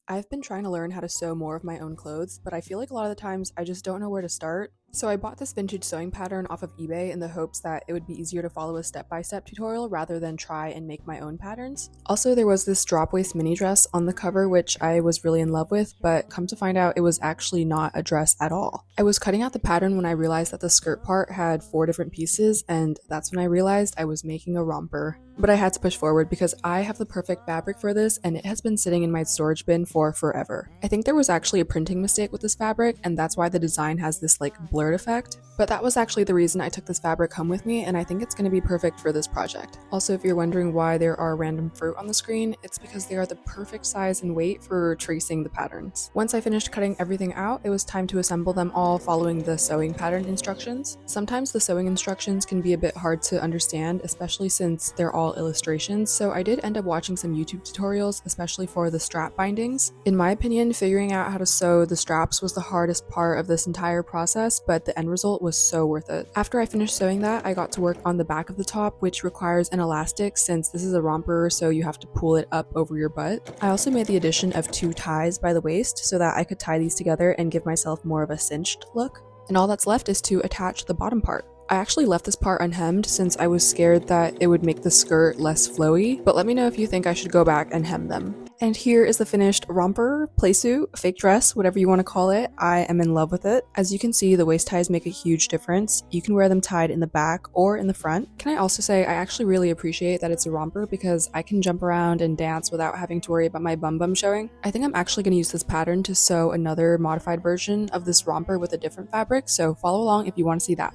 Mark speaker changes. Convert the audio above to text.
Speaker 1: I've been trying to learn how to sew more of my own clothes, but I feel like a lot of the times I just don't know where to start. So I bought this vintage sewing pattern off of eBay in the hopes that it would be easier to follow a step-by-step tutorial rather than try and make my own patterns. Also, there was this drop waist mini dress on the cover which I was really in love with, but come to find out it was actually not a dress at all. I was cutting out the pattern when I realized that the skirt part had 4 different pieces, and that's when I realized I was making a romper. But I had to push forward because I have the perfect fabric for this and it has been sitting in my storage bin for forever. I think there was actually a printing mistake with this fabric and that's why the design has this like blurred effect. But that was actually the reason I took this fabric home with me and I think it's going to be perfect for this project. Also, if you're wondering why there are random fruit on the screen, it's because they are the perfect size and weight for tracing the patterns. Once I finished cutting everything out, it was time to assemble them all following the sewing pattern instructions. Sometimes the sewing instructions can be a bit hard to understand, especially since they're all illustrations, so I did end up watching some YouTube tutorials, especially for the strap bindings. In my opinion, figuring out how to sew the straps was the hardest part of this entire process, but the end result was so worth it. After I finished sewing that, I got to work on the back of the top, which requires an elastic since this is a romper, so you have to pull it up over your butt. I also made the addition of 2 ties by the waist so that I could tie these together and give myself more of a cinched look. And all that's left is to attach the bottom part. I actually left this part unhemmed since I was scared that it would make the skirt less flowy, but let me know if you think I should go back and hem them. And here is the finished romper, playsuit, fake dress, whatever you want to call it. I am in love with it. As you can see, the waist ties make a huge difference. You can wear them tied in the back or in the front. Can I also say I actually really appreciate that it's a romper because I can jump around and dance without having to worry about my bum bum showing. I think I'm actually going to use this pattern to sew another modified version of this romper with a different fabric, so follow along if you want to see that.